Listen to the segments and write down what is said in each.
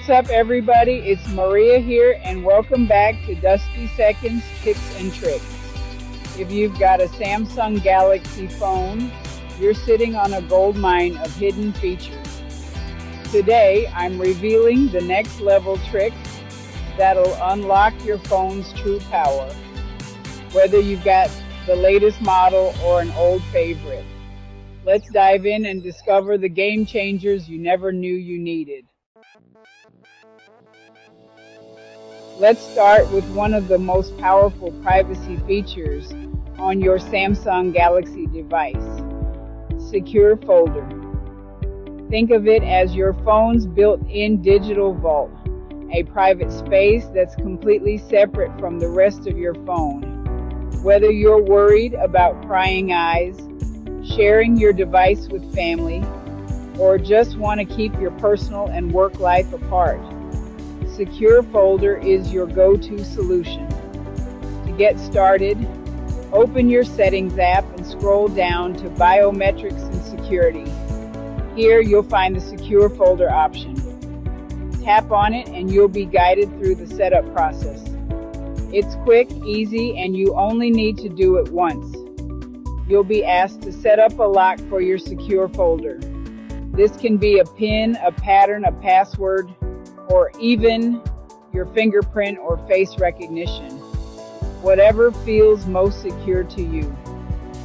What's up, everybody? It's Maria here, and welcome back to Dusty Seconds Tips and Tricks. If you've got a Samsung Galaxy phone, you're sitting on a gold mine of hidden features. Today, I'm revealing the next level tricks that'll unlock your phone's true power, whether you've got the latest model or an old favorite. Let's dive in and discover the game changers you never knew you needed. Let's start with one of the most powerful privacy features on your Samsung Galaxy device: Secure Folder. Think of it as your phone's built-in digital vault, a private space that's completely separate from the rest of your phone. Whether you're worried about prying eyes, sharing your device with family, or just want to keep your personal and work life apart, Secure Folder is your go-to solution. To get started, open your Settings app and scroll down to Biometrics and Security. Here you'll find the Secure Folder option. Tap on it and you'll be guided through the setup process. It's quick, easy, and you only need to do it once. You'll be asked to set up a lock for your Secure Folder. This can be a PIN, a pattern, a password, or even your fingerprint or face recognition. Whatever feels most secure to you.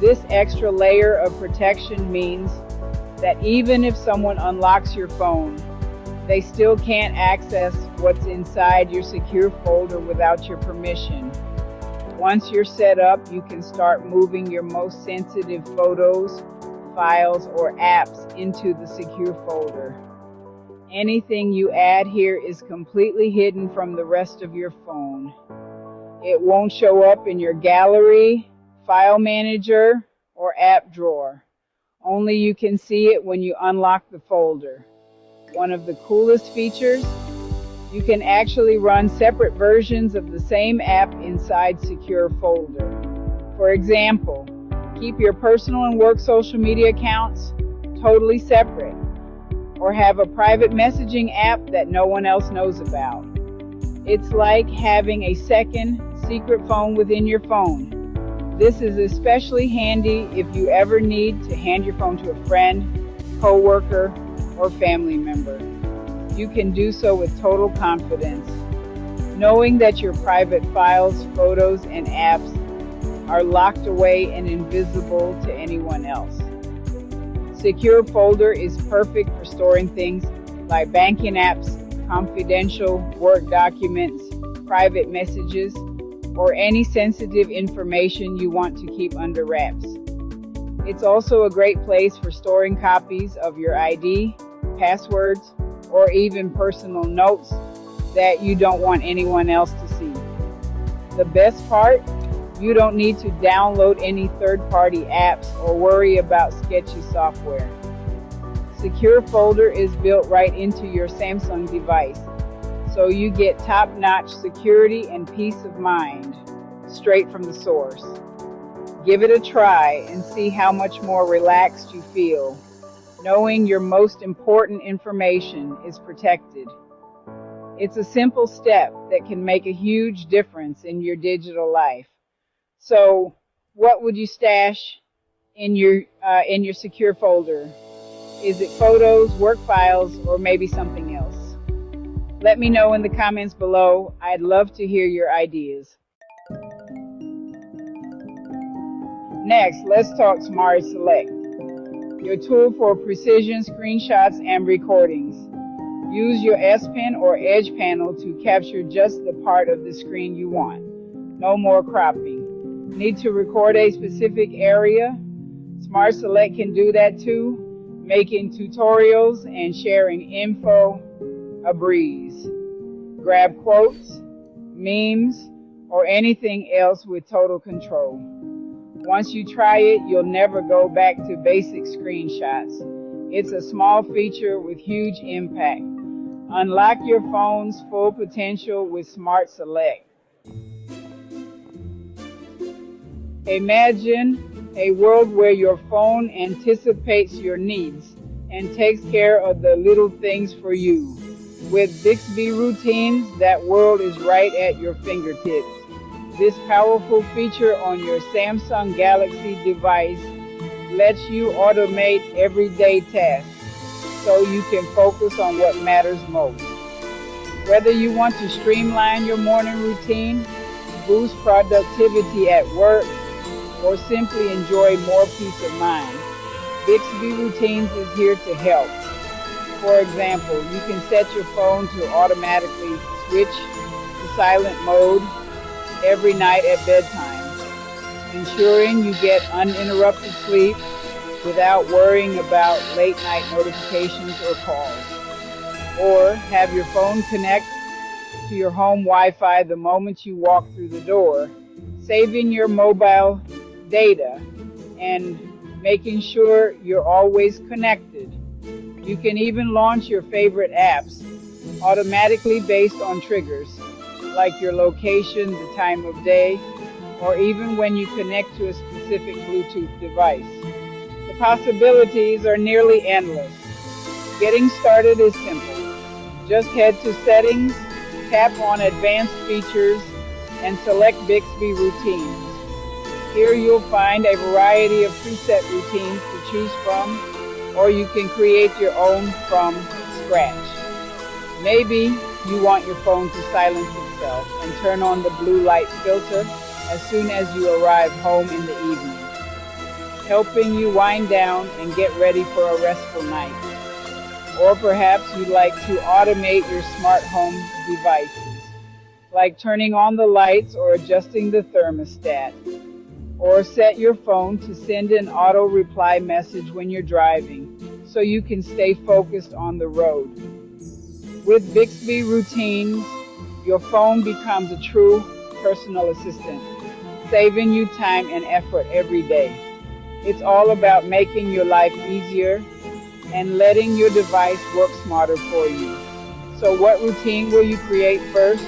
This extra layer of protection means that even if someone unlocks your phone, they still can't access what's inside your Secure Folder without your permission. Once you're set up, you can start moving your most sensitive photos, files, or apps into the Secure Folder. Anything you add here is completely hidden from the rest of your phone. It won't show up in your gallery, file manager, or app drawer. Only you can see it when you unlock the folder. One of the coolest features, you can actually run separate versions of the same app inside Secure Folder. For example, keep your personal and work social media accounts totally separate, or have a private messaging app that no one else knows about. It's like having a second secret phone within your phone. This is especially handy if you ever need to hand your phone to a friend, coworker, or family member. You can do so with total confidence, knowing that your private files, photos, and apps are locked away and invisible to anyone else. Secure Folder is perfect for storing things like banking apps, confidential work documents, private messages, or any sensitive information you want to keep under wraps. It's also a great place for storing copies of your ID, passwords, or even personal notes that you don't want anyone else to see. The best part? You don't need to download any third-party apps or worry about sketchy software. Secure Folder is built right into your Samsung device, so you get top-notch security and peace of mind straight from the source. Give it a try and see how much more relaxed you feel, knowing your most important information is protected. It's a simple step that can make a huge difference in your digital life. So, what would you stash in your Secure Folder? Is it photos, work files, or maybe something else? Let me know in the comments below. I'd love to hear your ideas. Next, let's talk Smart Select, your tool for precision screenshots and recordings. Use your S Pen or Edge panel to capture just the part of the screen you want. No more cropping. Need to record a specific area? Smart Select can do that too, making tutorials and sharing info a breeze. Grab quotes, memes, or anything else with total control. Once you try it, you'll never go back to basic screenshots. It's a small feature with huge impact. Unlock your phone's full potential with Smart Select. Imagine a world where your phone anticipates your needs and takes care of the little things for you. With Bixby Routines, that world is right at your fingertips. This powerful feature on your Samsung Galaxy device lets you automate everyday tasks so you can focus on what matters most. Whether you want to streamline your morning routine, boost productivity at work, or simply enjoy more peace of mind, Bixby Routines is here to help. For example, you can set your phone to automatically switch to silent mode every night at bedtime, ensuring you get uninterrupted sleep without worrying about late night notifications or calls. Or have your phone connect to your home Wi-Fi the moment you walk through the door, saving your mobile data and making sure you're always connected. You can even launch your favorite apps automatically based on triggers, like your location, the time of day, or even when you connect to a specific Bluetooth device. The possibilities are nearly endless. Getting started is simple. Just head to Settings, tap on Advanced Features, and select Bixby Routines. Here you'll find a variety of preset routines to choose from, or you can create your own from scratch. Maybe you want your phone to silence itself and turn on the blue light filter as soon as you arrive home in the evening, helping you wind down and get ready for a restful night. Or perhaps you'd like to automate your smart home devices, like turning on the lights or adjusting the thermostat. Or set your phone to send an auto reply message when you're driving so you can stay focused on the road. With Bixby Routines, your phone becomes a true personal assistant, saving you time and effort every day. It's all about making your life easier and letting your device work smarter for you. So what routine will you create first?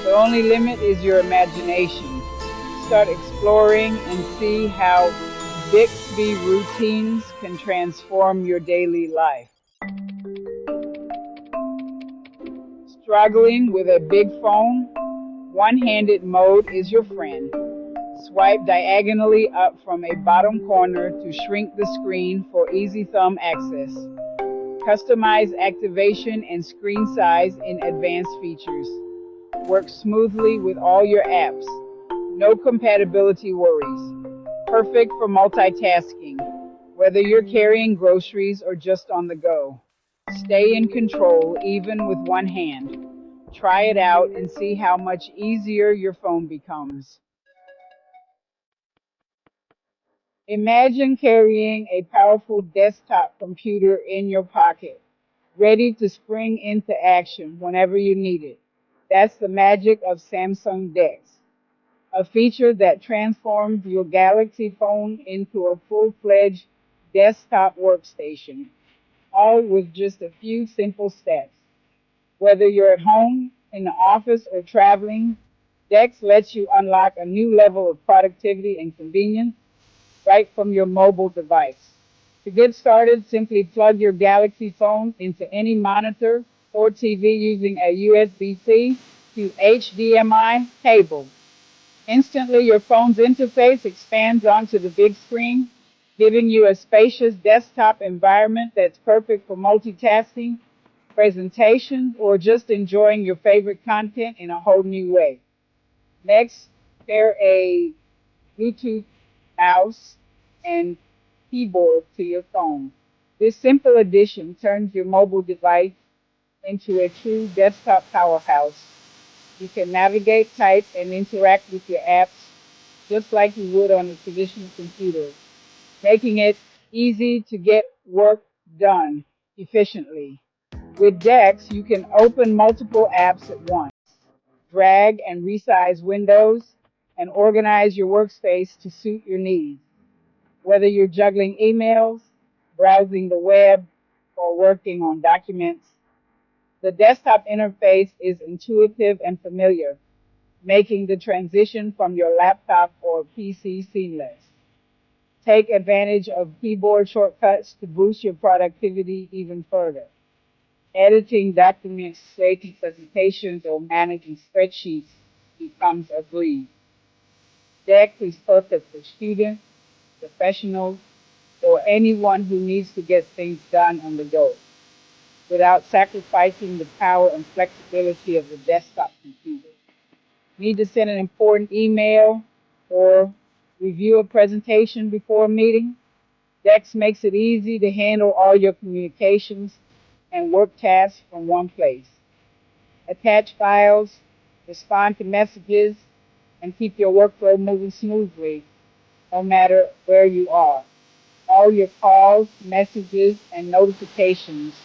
The only limit is your imagination. Start exploring and see how Bixby Routines can transform your daily life. Struggling with a big phone? One-handed mode is your friend. Swipe diagonally up from a bottom corner to shrink the screen for easy thumb access. Customize activation and screen size in advanced features. Works smoothly with all your apps. No compatibility worries. Perfect for multitasking, whether you're carrying groceries or just on the go. Stay in control even with one hand. Try it out and see how much easier your phone becomes. Imagine carrying a powerful desktop computer in your pocket, ready to spring into action whenever you need it. That's the magic of Samsung DeX, a feature that transforms your Galaxy phone into a full-fledged desktop workstation, all with just a few simple steps. Whether you're at home, in the office, or traveling, DeX lets you unlock a new level of productivity and convenience right from your mobile device. To get started, simply plug your Galaxy phone into any monitor or TV using a USB-C to HDMI cable. Instantly, your phone's interface expands onto the big screen, giving you a spacious desktop environment that's perfect for multitasking, presentation, or just enjoying your favorite content in a whole new way. Next, pair a Bluetooth mouse and keyboard to your phone. This simple addition turns your mobile device into a true desktop powerhouse. You can navigate, type, and interact with your apps just like you would on a traditional computer, making it easy to get work done efficiently. With DeX, you can open multiple apps at once, drag and resize windows, and organize your workspace to suit your needs. Whether you're juggling emails, browsing the web, or working on documents, the desktop interface is intuitive and familiar, making the transition from your laptop or PC seamless. Take advantage of keyboard shortcuts to boost your productivity even further. Editing documents, creating presentations, or managing spreadsheets becomes a breeze. Dex is perfect for students, professionals, or anyone who needs to get things done on the go without sacrificing the power and flexibility of the desktop computer. Need to send an important email or review a presentation before a meeting? Dex makes it easy to handle all your communications and work tasks from one place. Attach files, respond to messages, and keep your workflow moving smoothly no matter where you are. All your calls, messages, and notifications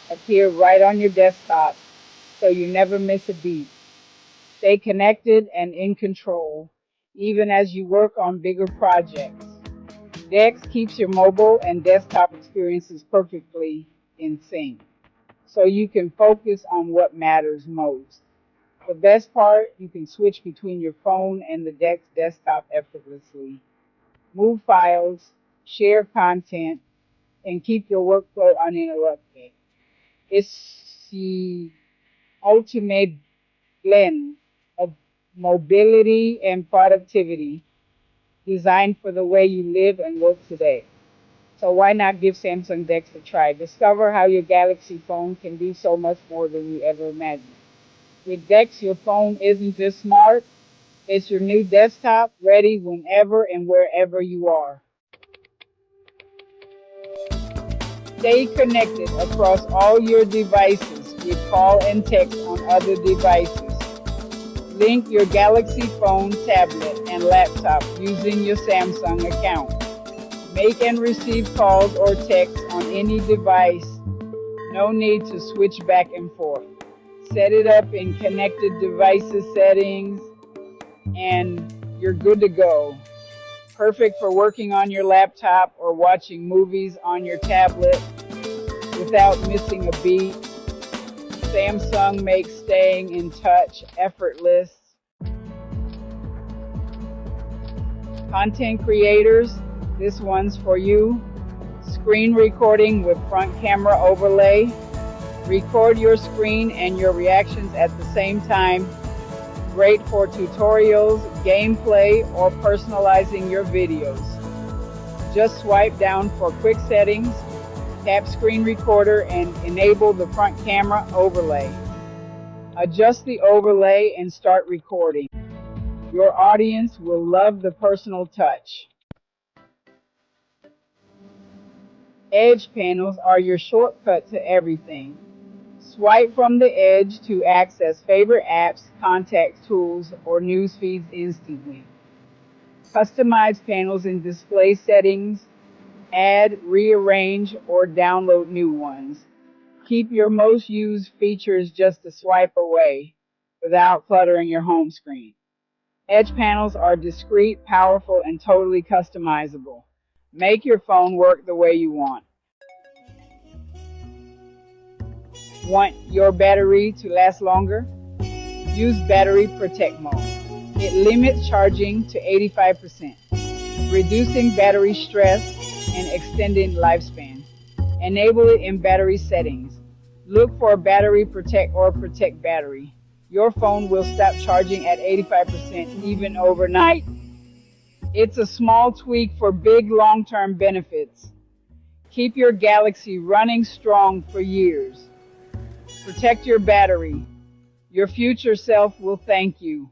appear right on your desktop so you never miss a beat. Stay connected and in control, even as you work on bigger projects. Dex keeps your mobile and desktop experiences perfectly in sync, so you can focus on what matters most. The best part, you can switch between your phone and the Dex desktop effortlessly. Move files, share content, and keep your workflow uninterrupted. It's the ultimate blend of mobility and productivity designed for the way you live and work today. So why not give Samsung Dex a try? Discover how your Galaxy phone can do so much more than you ever imagined. With Dex, your phone isn't just smart, it's your new desktop, ready whenever and wherever you are. Stay connected across all your devices with call and text on other devices. Link your Galaxy phone, tablet, and laptop using your Samsung account. Make and receive calls or texts on any device. No need to switch back and forth. Set it up in connected devices settings and you're good to go. Perfect for working on your laptop or watching movies on your tablet without missing a beat. Samsung makes staying in touch effortless. Content creators, this one's for you. Screen recording with front camera overlay. Record your screen and your reactions at the same time. Great for tutorials, gameplay, or personalizing your videos. Just swipe down for quick settings, tap screen recorder, and enable the front camera overlay. Adjust the overlay and start recording. Your audience will love the personal touch. Edge panels are your shortcut to everything. Swipe from the edge to access favorite apps, contact tools, or news feeds instantly. Customize panels in display settings, add, rearrange, or download new ones. Keep your most used features just a swipe away without cluttering your home screen. Edge panels are discreet, powerful, and totally customizable. Make your phone work the way you want. Want your battery to last longer? Use Battery Protect mode. It limits charging to 85%, reducing battery stress and extending lifespan. Enable it in battery settings. Look for Battery Protect or Protect Battery. Your phone will stop charging at 85% even overnight. It's a small tweak for big long-term benefits. Keep your Galaxy running strong for years. Protect your battery. Your future self will thank you.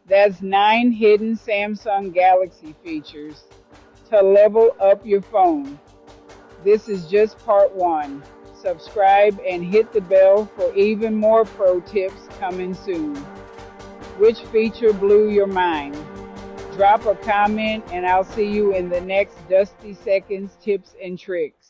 That's 9 hidden Samsung Galaxy features to level up your phone. This is just part 1. Subscribe and hit the bell for even more pro tips coming soon. Which feature blew your mind? Drop a comment and I'll see you in the next Dusty Seconds tips and tricks.